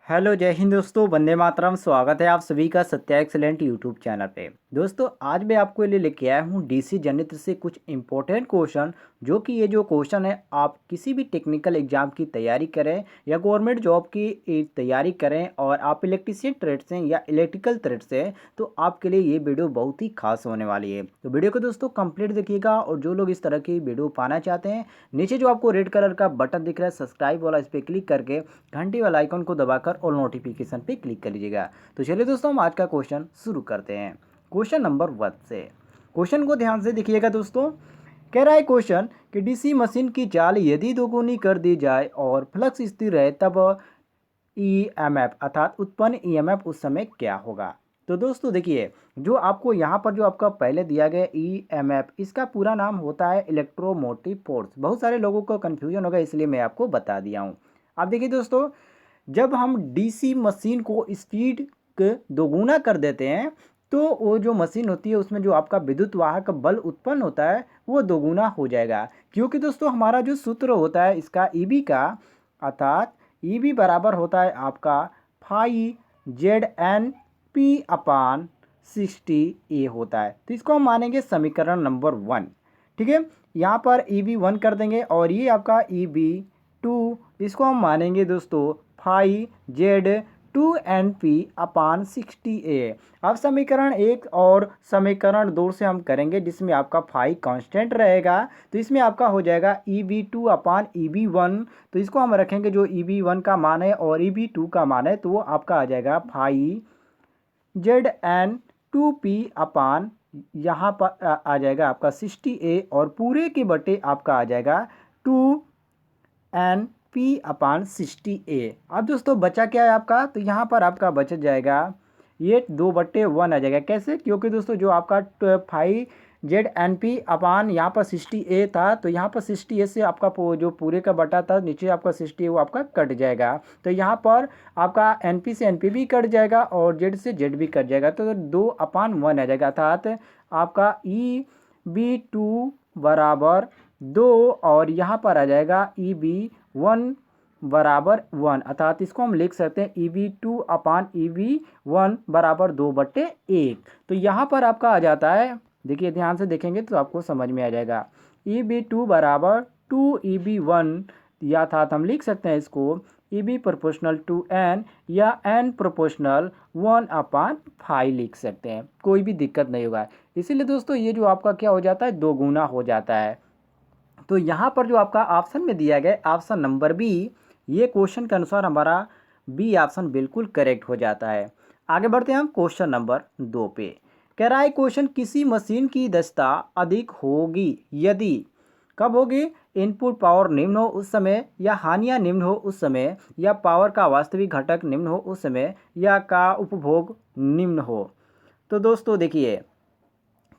Hello जय हिंद दोस्तों, वंदे मातरम। स्वागत है आप सभी का सत्या एक्सेलेंट यूट्यूब चैनल पे। दोस्तों आज मैं आपके लिए लेके आया हूँ डीसी गणित से कुछ इंपॉर्टेंट क्वेश्चन, जो कि ये जो क्वेश्चन है आप किसी भी टेक्निकल एग्जाम की तैयारी करें या गवर्नमेंट जॉब की तैयारी करें और आप इलेक्ट्रीशियन ट्रेड से या इलेक्ट्रिकल ट्रेड से, तो आपके लिए ये वीडियो बहुत ही खास होने वाली है। तो वीडियो को दोस्तों कंप्लीट देखिएगा, और जो लोग इस तरह की वीडियो पाना चाहते हैं, नीचे जो आपको रेड कलर का बटन दिख रहा है सब्सक्राइब वाला, इस पर क्लिक करके घंटी वाला आइकन को दबाकर ऑल नोटिफिकेशन पे क्लिक कर लीजिएगा। तो चलिए दोस्तों हम आज का क्वेश्चन शुरू करते हैं क्वेश्चन नंबर 1 से। क्वेश्चन को ध्यान से देखिएगा दोस्तों। कह रहा है क्वेश्चन कि डीसी मशीन की चाल यदि दोगुनी कर दी जाए और फ्लक्स स्थिर रहे तब ईएमएफ अर्थात उत्पन्न ईएमएफ उस समय क्या होगा। तो दोस्तों देखिए, जो आपको यहाँ पर जो आपका पहले दिया गया ईएमएफ, इसका पूरा नाम होता है इलेक्ट्रोमोटिव फोर्स। बहुत सारे लोगों को कन्फ्यूजन होगा, इसलिए मैं आपको बता दिया हूँ। आप देखिए दोस्तों, जब हम डीसी मशीन को स्पीड दोगुना कर देते हैं, तो वो जो मशीन होती है उसमें जो आपका विद्युत वाहक बल उत्पन्न होता है वो दोगुना हो जाएगा। क्योंकि दोस्तों हमारा जो सूत्र होता है इसका ईबी का, अर्थात ईबी बराबर होता है आपका फाई जेड एन पी अपान 60 ए होता है। तो इसको हम मानेंगे समीकरण नंबर 1। ठीक है, यहाँ पर ईबी 1 कर देंगे, और ये आपका ईबी 2, इसको हम मानेंगे दोस्तों फाई जेड 2 NP अपान 60 ए। अब समीकरण 1 और समीकरण 2 से हम करेंगे, जिसमें आपका फाई कांस्टेंट रहेगा, तो इसमें आपका हो जाएगा EB2 अपान EB1। तो इसको हम रखेंगे, जो EB1 का मान है और EB2 का मान है, तो वो आपका आ जाएगा फाई ZN2P अपान, यहाँ पर आ जाएगा आपका 60A, और पूरे के बटे आपका आ जाएगा 2NP अपान 60A। अब दोस्तों बचा क्या है आपका, तो यहाँ पर आपका बच जाएगा ये 2/1 आ जाएगा। कैसे? क्योंकि दोस्तों जो आपका 5ZNP अपान यहाँ पर 60A था, तो यहाँ पर 60A से आपका जो पूरे का बटा था नीचे आपका 60A वो आपका कट जाएगा। तो यहाँ पर आपका NP से NP भी कट जाएगा और Z से Z भी कट जाएगा, तो 2/1 आ जाएगा। अर्थात आपका EB2 बराबर 2, और यहाँ पर आ जाएगा EB1 बराबर 1। अर्थात इसको हम लिख सकते हैं EB2 अपान EB1 बराबर 2/1। तो यहाँ पर आपका आ जाता है, देखिए ध्यान से देखेंगे तो आपको समझ में आ जाएगा, EB2 बराबर 2EB1, या था हम लिख सकते हैं इसको EB प्रोपोर्शनल टू N या N प्रोपोर्शनल 1/5 लिख सकते हैं, कोई भी दिक्कत नहीं होगा। इसीलिए दोस्तों ये जो आपका क्या हो जाता है, दोगुना हो जाता है। तो यहाँ पर जो आपका ऑप्शन में दिया गया ऑप्शन नंबर बी, ये क्वेश्चन के अनुसार हमारा बी ऑप्शन बिल्कुल करेक्ट हो जाता है। आगे बढ़ते हैं हम क्वेश्चन नंबर 2 पे। कह रहा है क्वेश्चन, किसी मशीन की दक्षता अधिक होगी यदि, कब होगी? इनपुट पावर निम्न हो उस समय, या हानियाँ निम्न हो उस समय, या पावर का वास्तविक घटक निम्न हो उस समय, या का उपभोग निम्न हो। तो दोस्तों देखिए,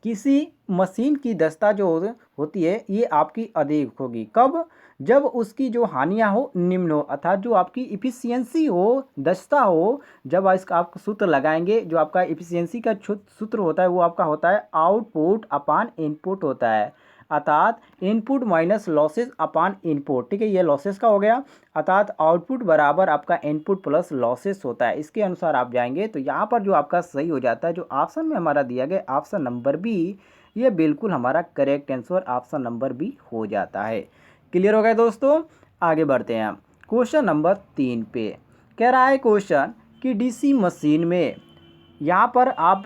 किसी मशीन की दक्षता जो होती है ये आपकी अधिक होगी कब? जब उसकी जो हानियाँ हो निम्न हो, अर्थात जो आपकी इफिशियंसी हो, दक्षता हो। जब इसका आप सूत्र लगाएंगे, जो आपका इफिशियंसी का सूत्र होता है वो आपका होता है आउटपुट अपान इनपुट होता है, अर्थात इनपुट माइनस लॉसेस अपान इनपुट। ठीक है, ये लॉसेस का हो गया, अर्थात आउटपुट बराबर आपका इनपुट प्लस लॉसेस होता है। इसके अनुसार आप जाएंगे तो यहाँ पर जो आपका सही हो जाता है, जो ऑप्शन में हमारा दिया गया ऑप्शन नंबर बी, ये बिल्कुल हमारा correct answer option number B हो जाता है। क्लियर हो गया दोस्तों? आगे बढ़ते हैं हम क्वेश्चन नंबर 3 पे। कह रहा है क्वेश्चन कि डीसी मशीन में, यहाँ पर आप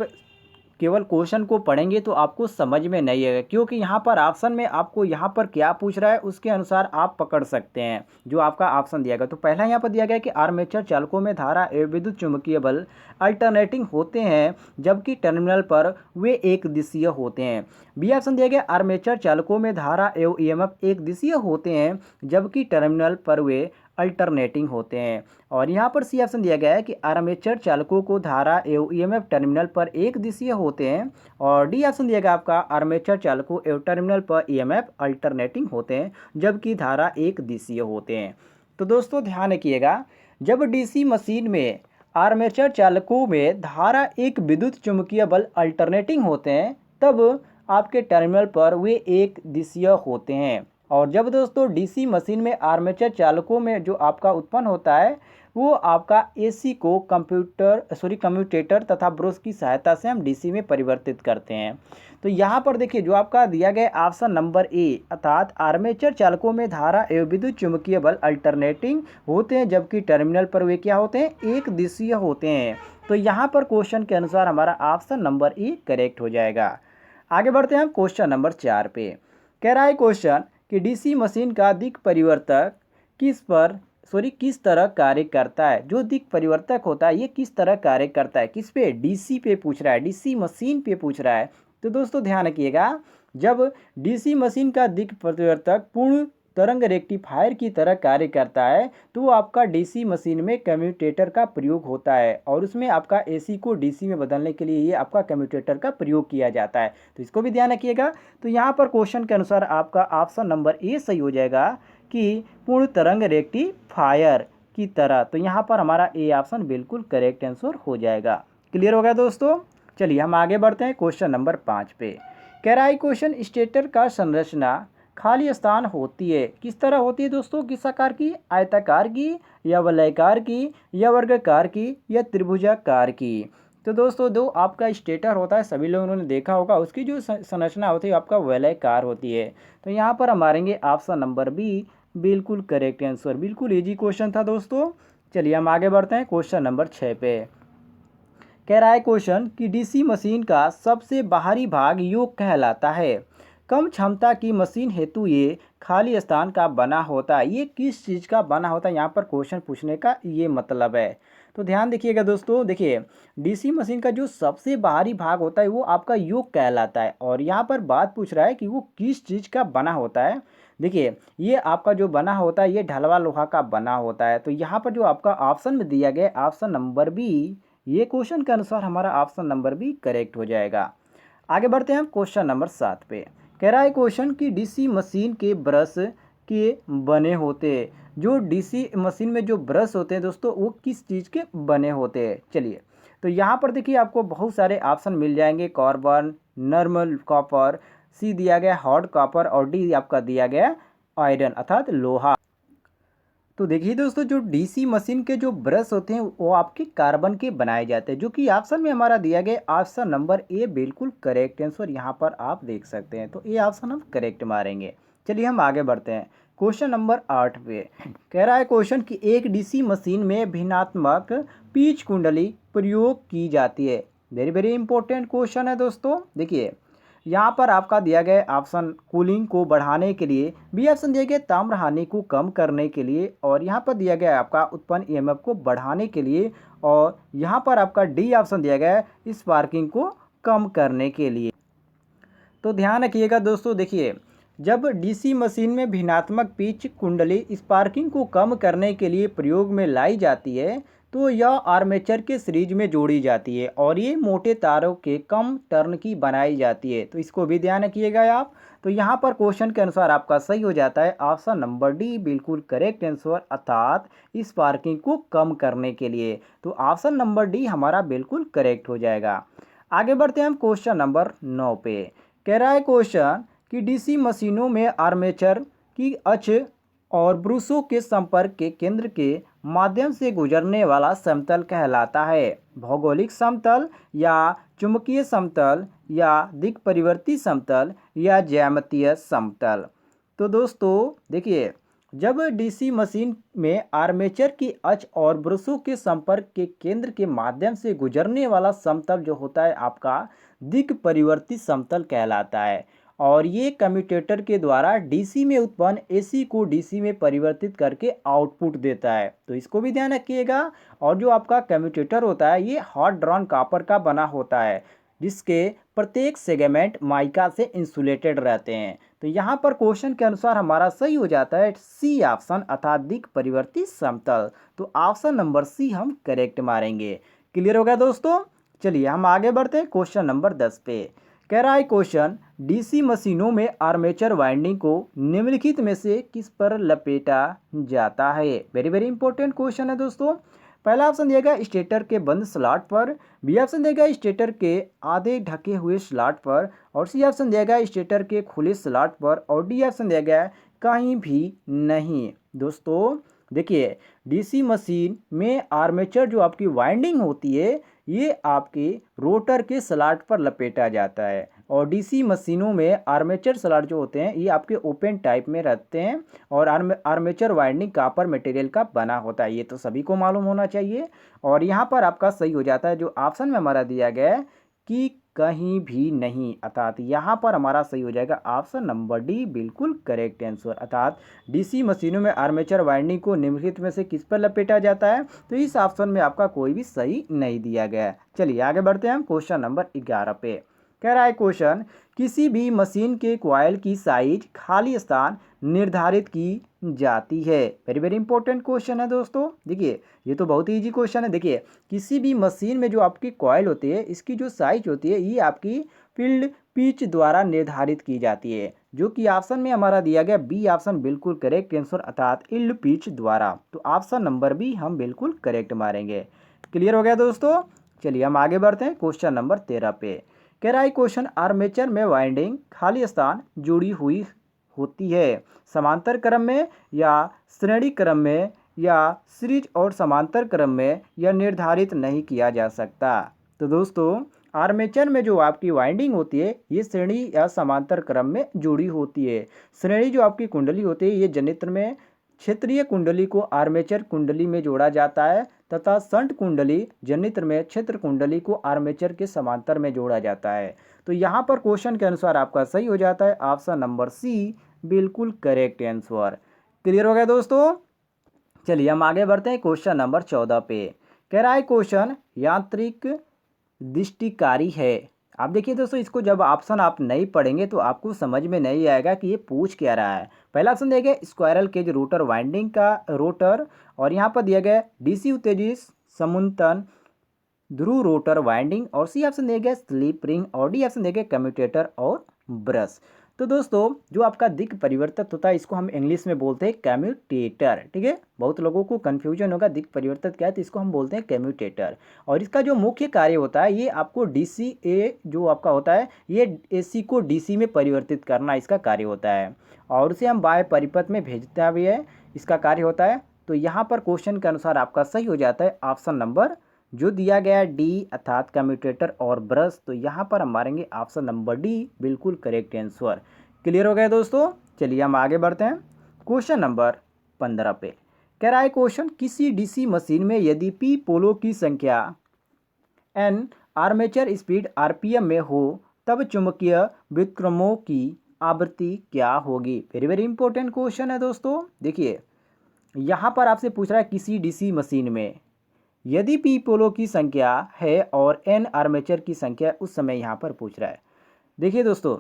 केवल क्वेश्चन को पढ़ेंगे तो आपको समझ में नहीं आएगा, क्योंकि यहाँ पर ऑप्शन में आपको यहाँ पर क्या पूछ रहा है उसके अनुसार आप पकड़ सकते हैं जो आपका ऑप्शन दिया गया। तो पहला यहाँ पर दिया गया कि आर्मेचर चालकों में धारा एवं विद्युत चुम्बकीय बल अल्टरनेटिंग होते हैं, जबकि टर्मिनल पर वे एक दिशीय होते हैं। बी ऑप्शन दिया गया, आर्मेचर चालकों में धारा एवं ईएमएफ एक दिशीय होते हैं, जबकि टर्मिनल पर वे अल्टरनेटिंग होते हैं। और यहाँ पर सी ऑप्शन दिया गया है कि आर्मेचर चालकों को धारा एवं ईएमएफ टर्मिनल पर एक दिशीय होते हैं। और डी ऑप्शन दिया गया आपका, आर्मेचर चालकों एवं टर्मिनल पर ईएमएफ अल्टरनेटिंग होते हैं, जबकि धारा एक दिशीय होते हैं। तो दोस्तों ध्यान रखिएगा, जब डीसी मशीन में आर्मेचर चालकों में धारा एक विद्युत चुम्बकीय बल अल्टरनेटिंग होते हैं, तब आपके टर्मिनल पर वे एक दिशीय होते हैं। और जब दोस्तों डीसी मशीन में आर्मेचर चालकों में जो आपका उत्पन्न होता है वो आपका एसी को कम्यूटेटर तथा ब्रश की सहायता से हम डीसी में परिवर्तित करते हैं। तो यहाँ पर देखिए जो आपका दिया गया ऑप्शन नंबर ए अर्थात आर्मेचर चालकों में धारा एवं विद्युत चुंबकीय बल अल्टरनेटिंग होते हैं, जबकि टर्मिनल पर वे क्या होते हैं, एक दिशीय होते हैं। तो यहाँ पर क्वेश्चन के अनुसार हमारा ऑप्शन नंबर ए करेक्ट हो जाएगा। आगे बढ़ते हैं हम क्वेश्चन नंबर 4 पे। कह रहा है क्वेश्चन कि डीसी मशीन का दिक् परिवर्तक किस तरह कार्य करता है। जो दिक् परिवर्तक होता है ये किस तरह कार्य करता है, किस पे, डीसी पे पूछ रहा है, डीसी मशीन पे पूछ रहा है। तो दोस्तों ध्यान रखिएगा, जब डीसी मशीन का दिक् परिवर्तक पूर्ण तरंग रेक्टिफायर की तरह कार्य करता है तो आपका डीसी मशीन में कम्यूटेटर का प्रयोग होता है और उसमें आपका एसी को डीसी में बदलने के लिए ये आपका कम्यूटेटर का प्रयोग किया जाता है। तो इसको भी ध्यान रखिएगा। तो यहाँ पर क्वेश्चन के अनुसार आपका ऑप्शन नंबर ए सही हो जाएगा कि पूर्ण तरंग रेक्टिफायर की तरह। तो यहाँ पर हमारा ए ऑप्शन बिल्कुल करेक्ट आंसर हो जाएगा। क्लियर हो गया दोस्तों। चलिए हम आगे बढ़ते हैं क्वेश्चन नंबर 5 पे। कह रहा है क्वेश्चन स्टेटर का संरचना खाली स्थान होती है, किस तरह होती है दोस्तों, किस आकार की, आयताकार की या वलयाकार की या वर्गाकार की या त्रिभुजाकार की। तो दोस्तों जो आपका स्टेटर होता है सभी लोगों ने देखा होगा, उसकी जो संरचना होती है आपका वलयाकार होती है। तो यहाँ पर हम मारेंगे ऑप्शन नंबर बी बिल्कुल करेक्ट आंसर। बिल्कुल इजी क्वेश्चन था दोस्तों। चलिए हम आगे बढ़ते हैं क्वेश्चन नंबर 6 पे। कह रहा है क्वेश्चन कि डीसी मशीन का सबसे बाहरी भाग योक कहलाता है। कम क्षमता की मशीन हेतु ये खाली स्थान का बना होता है। ये किस चीज़ का बना होता है, यहाँ पर क्वेश्चन पूछने का ये मतलब है। तो ध्यान देखिएगा दोस्तों, देखिए डीसी मशीन का जो सबसे बाहरी भाग होता है वो आपका योक कहलाता है और यहाँ पर बात पूछ रहा है कि वो किस चीज़ का बना होता है। देखिए ये आपका जो बना होता है ये ढलवा लोहा का बना होता है। तो यहाँ पर जो आपका ऑप्शन में दिया गया ऑप्शन नंबर बी, ये क्वेश्चन के अनुसार हमारा ऑप्शन नंबर बी करेक्ट हो जाएगा। आगे बढ़ते हैं हम क्वेश्चन नंबर 7 पे। कह रहा है क्वेश्चन कि डीसी मशीन के ब्रश के बने होते हैं। जो डीसी मशीन में जो ब्रश होते हैं दोस्तों वो किस चीज़ के बने होते हैं। चलिए तो यहाँ पर देखिए आपको बहुत सारे ऑप्शन मिल जाएंगे, कार्बन, नॉर्मल कॉपर, सी दिया गया हार्ड कॉपर और डी आपका दिया गया आयरन अर्थात लोहा। तो देखिए दोस्तों जो डीसी मशीन के जो ब्रश होते हैं वो आपके कार्बन के बनाए जाते हैं, जो कि ऑप्शन में हमारा दिया गया ऑप्शन नंबर ए बिल्कुल करेक्ट आंसर यहाँ पर आप देख सकते हैं। तो ये ऑप्शन हम करेक्ट मारेंगे। चलिए हम आगे बढ़ते हैं क्वेश्चन नंबर 8 पे। कह रहा है क्वेश्चन कि एक डीसी मशीन में भिन्नात्मक पिच कुंडली प्रयोग की जाती है। वेरी वेरी इंपॉर्टेंट क्वेश्चन है दोस्तों। देखिए यहाँ पर आपका दिया गया ऑप्शन कूलिंग को बढ़ाने के लिए, बी ऑप्शन दिया गया ताम्र हानि को कम करने के लिए और यहाँ पर दिया गया आपका उत्पन्न ईएमएफ को बढ़ाने के लिए और यहाँ पर आपका डी ऑप्शन दिया गया है स्पार्किंग को कम करने के लिए। तो ध्यान रखिएगा दोस्तों, देखिए जब डीसी मशीन में भिन्नात्मक पिच कुंडली स्पार्किंग को कम करने के लिए प्रयोग में लाई जाती है तो यह आर्मेचर के सीरीज में जोड़ी जाती है और ये मोटे तारों के कम टर्न की बनाई जाती है। तो इसको भी ध्यान रखिएगा आप। तो यहाँ पर क्वेश्चन के अनुसार आपका सही हो जाता है ऑप्शन नंबर डी बिल्कुल करेक्ट आंसर अर्थात स्पार्किंग को कम करने के लिए। तो ऑप्शन नंबर डी हमारा बिल्कुल करेक्ट हो जाएगा। आगे बढ़ते हैं हम क्वेश्चन नंबर 9 पे। कह रहा है क्वेश्चन कि डीसी मशीनों में आर्मेचर की अक्ष और ब्रूसों के संपर्क के केंद्र के माध्यम से गुजरने वाला समतल कहलाता है। भौगोलिक समतल या चुंबकीय समतल या दिक् परिवर्ती समतल या ज्यामितीय समतल। तो दोस्तों देखिए जब डीसी मशीन में आर्मेचर की अक्ष और ब्रूसों के संपर्क के केंद्र के माध्यम से गुजरने वाला समतल जो होता है आपका दिक् परिवर्ती समतल कहलाता है और ये कम्यूटेटर के द्वारा डीसी में उत्पन्न एसी को डीसी में परिवर्तित करके आउटपुट देता है। तो इसको भी ध्यान रखिएगा। और जो आपका कम्यूटेटर होता है ये हॉट ड्रॉन कॉपर का बना होता है जिसके प्रत्येक सेगमेंट माइका से इंसुलेटेड रहते हैं। तो यहाँ पर क्वेश्चन के अनुसार हमारा सही हो जाता है सी ऑप्शन अर्थात दिक् परिवर्ती समतल। तो ऑप्शन नंबर सी हम करेक्ट मारेंगे। क्लियर हो गया दोस्तों। चलिए हम आगे बढ़ते हैं क्वेश्चन नंबर 10 पे। कह रहा है क्वेश्चन डीसी मशीनों में आर्मेचर वाइंडिंग को निम्नलिखित में से किस पर लपेटा जाता है। वेरी वेरी इंपॉर्टेंट क्वेश्चन है दोस्तों। पहला ऑप्शन दिया गया स्टेटर के बंद स्लॉट पर, बी ऑप्शन दिया गया स्टेटर के आधे ढके हुए स्लॉट पर और सी ऑप्शन दिया गया स्टेटर के खुले स्लॉट पर और डी ऑप्शन दिया गया कहीं भी नहीं। दोस्तों देखिए, डीसी मशीन में आर्मेचर जो आपकी वाइंडिंग होती है ये आपके रोटर के स्लॉट पर लपेटा जाता है, और डीसी मशीनों में आर्मेचर स्लॉट जो होते हैं ये आपके ओपन टाइप में रहते हैं, और आर्मेचर वाइंडिंग कॉपर मटेरियल का बना होता है, ये तो सभी को मालूम होना चाहिए। और यहाँ पर आपका सही हो जाता है जो ऑप्शन में हमारा दिया गया है कि कहीं भी नहीं, अर्थात यहाँ पर हमारा सही हो जाएगा ऑप्शन नंबर डी, बिल्कुल करेक्ट आंसर। अर्थात डीसी मशीनों में आर्मेचर वाइंडिंग को निम्नलिखित में से किस पर लपेटा जाता है, तो इस ऑप्शन में आपका कोई भी सही नहीं दिया गया है। चलिए आगे बढ़ते हैं हम क्वेश्चन नंबर 11 पे। कह रहा है क्वेश्चन, किसी भी मशीन के कॉइल की साइज खाली स्थान निर्धारित की जाती है। वेरी वेरी इंपॉर्टेंट क्वेश्चन है दोस्तों। देखिए ये तो बहुत ही इजी क्वेश्चन है। देखिए किसी भी मशीन में जो आपकी कॉइल होती है इसकी जो साइज होती है ये आपकी फील्ड पिच द्वारा निर्धारित की जाती है, जो कि ऑप्शन में हमारा दिया गया बी ऑप्शन बिल्कुल करेक्ट आंसर, अर्थात फील्ड पिच द्वारा। तो ऑप्शन नंबर बी हम बिल्कुल करेक्ट मारेंगे। क्लियर हो गया दोस्तों। चलिए हम आगे बढ़ते हैं क्वेश्चन नंबर 13 पे। कह रहा है क्वेश्चन, आर्मेचर में वाइंडिंग खाली स्थान जुड़ी हुई होती है, समांतर क्रम में या श्रेणी क्रम में या सीरीज और समांतर क्रम में, यह निर्धारित नहीं किया जा सकता। तो दोस्तों आर्मेचर में जो आपकी वाइंडिंग होती है ये श्रेणी या समांतर क्रम में जुड़ी होती है। श्रेणी जो आपकी कुंडली होती है ये जनित्र में क्षेत्रीय कुंडली को आर्मेचर कुंडली में जोड़ा जाता है, तथा शंट कुंडली जनित्र में क्षेत्र कुंडली को आर्मेचर के समांतर में जोड़ा जाता है। तो यहाँ पर क्वेश्चन के अनुसार आपका सही हो जाता है ऑप्शन नंबर सी, बिल्कुल करेक्ट आंसर। क्लियर हो गया दोस्तों। चलिए हम आगे बढ़ते हैं क्वेश्चन नंबर 14 पे। कह रहा है क्वेश्चन, यांत्रिक दृष्टिकारी है। आप देखिए दोस्तों, इसको जब ऑप्शन आप नहीं पढ़ेंगे तो आपको समझ में नहीं आएगा कि ये पूछ क्या रहा है। पहला ऑप्शन दिया गया स्क्वायरल केज रोटर वाइंडिंग का रोटर, और यहाँ पर दिया गया डीसी उत्तेजित समुन्तन ध्रुव रोटर वाइंडिंग, और सी ऑप्शन दिया गया स्लिप रिंग, और डी ऑप्शन दिया गया कम्यूटेटर और ब्रश। तो दोस्तों जो आपका दिक् परिवर्तक होता है इसको हम इंग्लिश में बोलते हैं कम्यूटेटर। ठीक है, बहुत लोगों को कन्फ्यूजन होगा दिक् परिवर्तक क्या है, तो इसको हम बोलते हैं कम्यूटेटर। और इसका जो मुख्य कार्य होता है ये आपको डीसी ए जो आपका होता है ये एसी को डीसी में परिवर्तित करना इसका कार्य होता है, और उसे हम बाह्य परिपथ में भेजता भी है, इसका कार्य होता है। तो यहाँ पर क्वेश्चन के अनुसार आपका सही हो जाता है ऑप्शन नंबर जो दिया गया है डी, अर्थात कम्यूटेटर और ब्रश। तो यहाँ पर हम मारेंगे ऑप्शन नंबर डी, बिल्कुल करेक्ट आंसर। क्लियर हो गया दोस्तों। चलिए हम आगे बढ़ते हैं क्वेश्चन नंबर 15 पे। कह रहा है क्वेश्चन, किसी डीसी मशीन में यदि पी पोलो की संख्या एन आर्मेचर स्पीड आरपीएम में हो तब चुंबकीय व्युत्क्रमों की आवृत्ति क्या होगी। वेरी वेरी इंपॉर्टेंट क्वेश्चन है दोस्तों। देखिए यहाँ पर आपसे पूछ रहा है किसी डीसी मशीन में यदि पी पोलो की संख्या है और एन आर्मेचर की संख्या, उस समय यहाँ पर पूछ रहा है। देखिए दोस्तों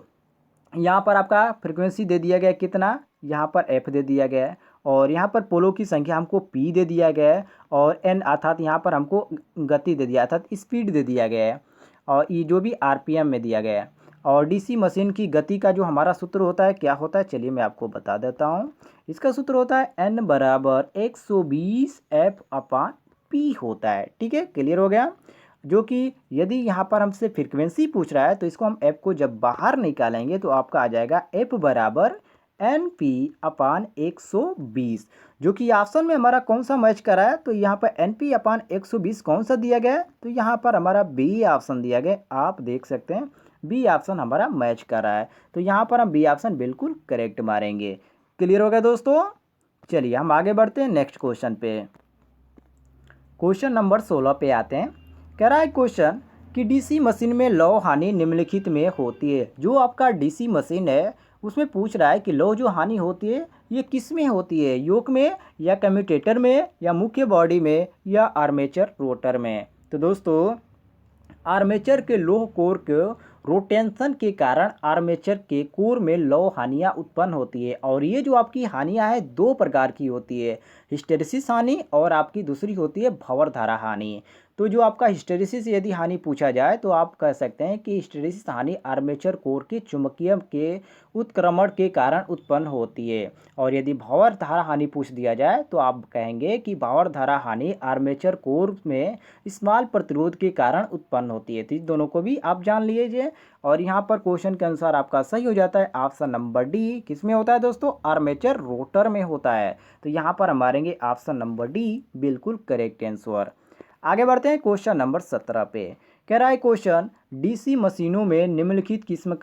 यहाँ पर आपका फ्रिक्वेंसी दे दिया गया है कितना, यहाँ पर एफ दे दिया गया है, और यहाँ पर पोलो की संख्या हमको पी दे दिया गया है, और एन अर्थात यहाँ पर हमको गति दे दिया अर्थात स्पीड दे दिया गया है, और ये जो भी आरपीएम में दिया गया है। और डीसी मशीन की गति का जो हमारा सूत्र होता है क्या होता है, चलिए मैं आपको बता देता हूँ। इसका सूत्र होता है एन बराबर 120 एफ अपान पी होता है। ठीक है, क्लियर हो गया। जो कि यदि यहाँ पर हमसे फ्रीक्वेंसी पूछ रहा है तो इसको हम एफ को जब बाहर निकालेंगे तो आपका आ जाएगा एफ बराबर एन पी अपान 120, जो कि ऑप्शन में हमारा कौन सा मैच कर रहा है, तो यहाँ पर एन पी अपान 120 कौन सा दिया गया है, तो यहाँ पर हमारा बी ऑप्शन दिया गया। आप देख सकते हैं बी ऑप्शन हमारा मैच कर रहा है, तो यहाँ पर हम बी ऑप्शन बिल्कुल करेक्ट मारेंगे। क्लियर हो गया दोस्तों। चलिए हम आगे बढ़ते हैं नेक्स्ट क्वेश्चन पे। क्वेश्चन नंबर 16 पे आते हैं। कह रहा है क्वेश्चन कि डीसी मशीन में लौ हानि निम्नलिखित में होती है। जो आपका डीसी मशीन है उसमें पूछ रहा है कि लौ जो हानि होती है ये किस में होती है, योक में या कम्यूटेटर में या मुख्य बॉडी में या आर्मेचर रोटर में। तो दोस्तों आर्मेचर के लोह कोर के रोटेंशन के कारण आर्मेचर के कोर में लौ हानियाँ उत्पन्न होती है, और ये जो आपकी हानियाँ हैं दो प्रकार की होती है, हिस्टेरिसिस हानि और आपकी दूसरी होती है भंवर धारा हानि। तो जो आपका हिस्टेरिसिस यदि हानि पूछा जाए तो आप कह सकते हैं कि हिस्टेरिसिस हानि आर्मेचर कोर के चुंबकीय के उत्क्रमण के कारण उत्पन्न होती है, और यदि भंवर धारा हानि पूछ दिया जाए तो आप कहेंगे कि भंवर धारा हानि आर्मेचर कोर में स्मॉल प्रतिरोध के कारण उत्पन्न होती है। तो दोनों को भी आप जान लीजिए। और यहाँ पर क्वेश्चन के अनुसार आपका सही हो जाता है ऑप्शन नंबर डी। किस में होता है दोस्तों? आर्मेचर रोटर में होता है। तो यहाँ पर हम मारेंगे ऑप्शन नंबर डी, बिल्कुल करेक्ट आंसर। आगे बढ़ते हैं क्वेश्चन नंबर 17 पे। कह रहा है क्वेश्चन, डीसी मशीनों में निम्नलिखित किस्म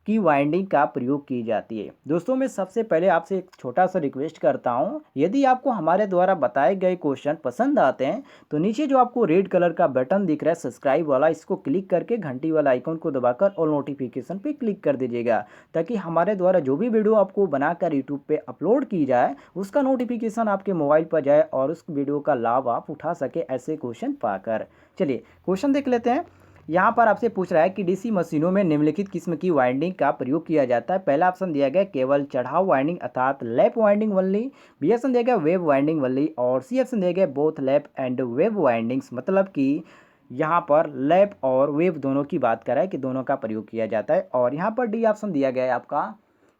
की वाइंडिंग का प्रयोग की जाती है। दोस्तों मैं सबसे पहले आपसे एक छोटा सा रिक्वेस्ट करता हूं, यदि आपको हमारे द्वारा बताए गए क्वेश्चन पसंद आते हैं तो नीचे जो आपको रेड कलर का बटन दिख रहा है सब्सक्राइब वाला, इसको क्लिक करके घंटी वाला आइकन को दबाकर ऑल नोटिफिकेशन पे क्लिक कर दीजिएगा, ताकि हमारे द्वारा जो भी वीडियो आपको बनाकर यूट्यूब पे अपलोड की जाए उसका नोटिफिकेशन आपके मोबाइल पर जाए और उस वीडियो का लाभ आप उठा सके ऐसे क्वेश्चन पाकर। चलिए क्वेश्चन देख लेते हैं। यहाँ पर आपसे पूछ रहा है कि डीसी मशीनों में निम्नलिखित किस्म की वाइंडिंग का प्रयोग किया जाता है। पहला ऑप्शन दिया गया केवल चढ़ाव वाइंडिंग अर्थात lap winding only, B option दिया गया वेव वाइंडिंग वनली और सी ऑप्शन दिया गया both lap and wave windings. मतलब कि यहाँ पर लैप और वेव दोनों की बात कर रहा है कि दोनों का प्रयोग किया जाता है। और यहाँ पर डी ऑप्शन दिया गया है आपका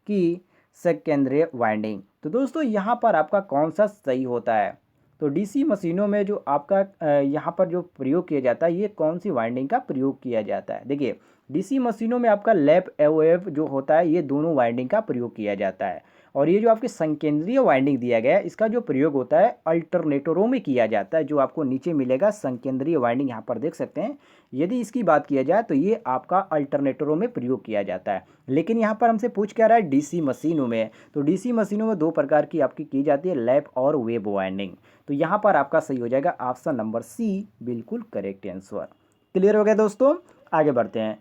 कि सेकेंडरी वाइंडिंग। तो दोस्तों यहाँ पर आपका कौन सा सही होता है? तो डीसी मशीनों में जो आपका यहाँ पर जो प्रयोग किया जाता है ये कौन सी वाइंडिंग का प्रयोग किया जाता है? देखिए डीसी मशीनों में आपका लैप वेव जो होता है ये दोनों वाइंडिंग का प्रयोग किया जाता है। और ये जो आपकी संकेंद्रीय वाइंडिंग दिया गया है इसका जो प्रयोग होता है अल्टरनेटरों में किया जाता है, जो आपको नीचे मिलेगा संकेंद्रीय वाइंडिंग यहाँ पर देख सकते हैं। यदि इसकी बात किया जाए तो ये आपका अल्टरनेटरों में प्रयोग किया जाता है। लेकिन यहाँ पर हमसे पूछ क्या रहा है डीसी मशीनों में, तो डीसी मशीनों में दो प्रकार की आपकी की जाती है, लैप और वेव वाइंडिंग। तो यहाँ पर आपका सही हो जाएगा ऑप्शन नंबर सी, बिल्कुल करेक्ट आंसर। क्लियर हो गया दोस्तों? आगे बढ़ते हैं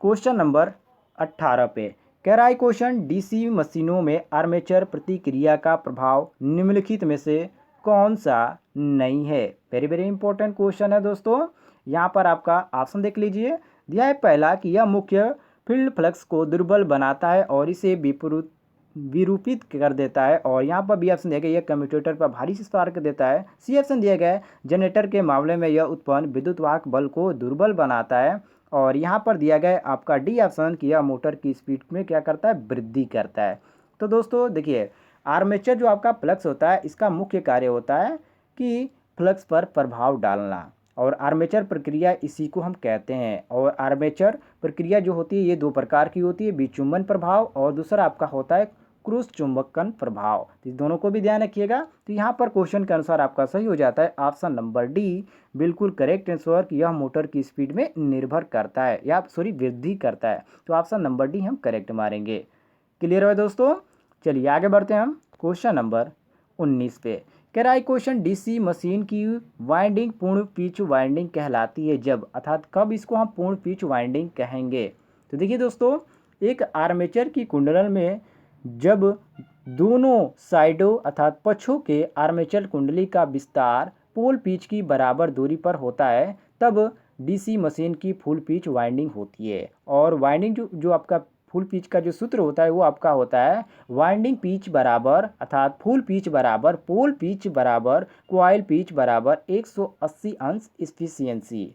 क्वेश्चन नंबर 18 पे। कह रहा है क्वेश्चन, डीसी मशीनों में आर्मेचर प्रतिक्रिया का प्रभाव निम्नलिखित में से कौन सा नहीं है? वेरी वेरी इंपॉर्टेंट क्वेश्चन है दोस्तों। यहाँ पर आपका ऑप्शन देख लीजिए। दिया है पहला कि यह मुख्य फील्ड फ्लक्स को दुर्बल बनाता है और इसे विरूपित कर देता है। और यहाँ पर बी ऑप्शन दिया गया यह कम्यूटेटर पर भारी स्पार्क देता है। सी ऑप्शन दिया गया है जनरेटर के मामले में यह उत्पन्न विद्युत वाहक बल को दुर्बल बनाता है। और यहाँ पर दिया गया है आपका डी ऑप्शन कि यह मोटर की स्पीड में क्या करता है? वृद्धि करता है। तो दोस्तों देखिए आर्मेचर जो आपका फ्लक्स होता है इसका मुख्य कार्य होता है कि फ्लक्स पर प्रभाव डालना, और आर्मेचर प्रक्रिया इसी को हम कहते हैं। और आर्मेचर प्रक्रिया जो होती है ये दो प्रकार की होती है, विचुंबन प्रभाव और दूसरा आपका होता है क्रूस चुंबकन प्रभाव। तो इस दोनों को भी ध्यान रखिएगा। तो यहाँ पर क्वेश्चन के अनुसार आपका सही हो जाता है ऑप्शन नंबर डी, बिल्कुल करेक्ट आंसर कि यह मोटर की स्पीड में निर्भर करता है या वृद्धि करता है। तो ऑप्शन नंबर डी हम करेक्ट मारेंगे। क्लियर है दोस्तों? चलिए आगे बढ़ते हैं हम क्वेश्चन नंबर 19 पे। कह रहा है क्वेश्चन, डीसी मशीन की वाइंडिंग पूर्ण पिच वाइंडिंग कहलाती है जब, अर्थात कब इसको हम पूर्ण पिच वाइंडिंग कहेंगे? तो देखिए दोस्तों एक आर्मेचर की कुंडल में जब दोनों साइडों अर्थात पक्षों के आर्मेचर कुंडली का विस्तार पोल पिच की बराबर दूरी पर होता है तब डीसी मशीन की फुल पिच वाइंडिंग होती है। और वाइंडिंग जो आपका फुल पिच का जो सूत्र होता है वो आपका होता है वाइंडिंग पिच बराबर अर्थात फुल पिच बराबर पोल पिच बराबर कॉइल पिच बराबर 180 अंश एफिशिएंसी।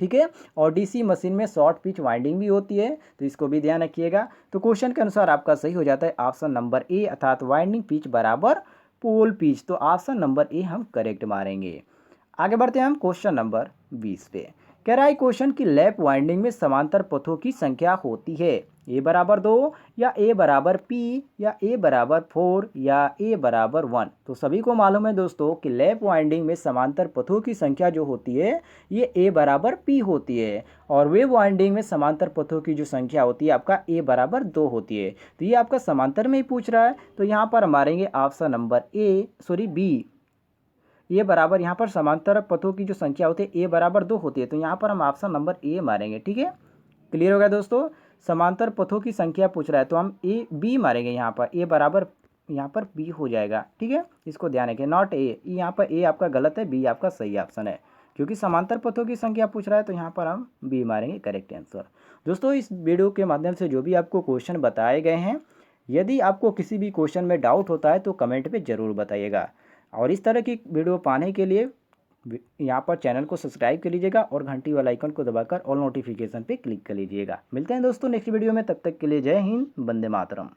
ठीक है। और डीसी मशीन में शॉर्ट पिच वाइंडिंग भी होती है, तो इसको भी ध्यान रखिएगा। तो क्वेश्चन के अनुसार आपका सही हो जाता है ऑप्शन नंबर ए अर्थात वाइंडिंग पिच बराबर पोल पिच। तो ऑप्शन नंबर ए हम करेक्ट मारेंगे। आगे बढ़ते हैं हम क्वेश्चन नंबर 20 पे। कह रहा है क्वेश्चन की लैप वाइंडिंग में समांतर पथों की संख्या होती है ए बराबर 2 या ए बराबर पी या ए बराबर 4 या ए बराबर 1। तो सभी को मालूम है दोस्तों कि लैप वाइंडिंग में समांतर पथों की संख्या जो होती है ये ए बराबर पी होती है, और वेव वाइंडिंग में समांतर पथों की जो संख्या होती है आपका ए बराबर 2 होती है। तो ये आपका समांतर में ही पूछ रहा है, तो यहाँ पर मारेंगे ऑप्शन नंबर बी, ए बराबर यहाँ पर समांतर पथों की जो संख्या होती है ए बराबर 2 होती है। तो यहाँ पर हम ऑप्शन नंबर ए मारेंगे। ठीक है, क्लियर हो गया दोस्तों? समांतर पथों की संख्या पूछ रहा है तो हम ए बी मारेंगे। यहाँ पर ए बराबर यहाँ पर बी हो जाएगा। ठीक है, इसको ध्यान रखें, नॉट ए। यहाँ पर ए आपका गलत है, बी आपका सही ऑप्शन है, क्योंकि समांतर पथों की संख्या पूछ रहा है तो यहाँ पर हम बी मारेंगे करेक्ट आंसर। दोस्तों इस वीडियो के माध्यम से जो भी आपको क्वेश्चन बताए गए हैं, यदि आपको किसी भी क्वेश्चन में डाउट होता है तो कमेंट पे ज़रूर बताइएगा। और इस तरह की वीडियो पाने के लिए यहाँ पर चैनल को सब्सक्राइब कर लीजिएगा और घंटी वाला आइकन को दबाकर ऑल नोटिफिकेशन पे क्लिक कर लीजिएगा। मिलते हैं दोस्तों नेक्स्ट वीडियो में, तब तक के लिए जय हिंद, वंदे मातरम।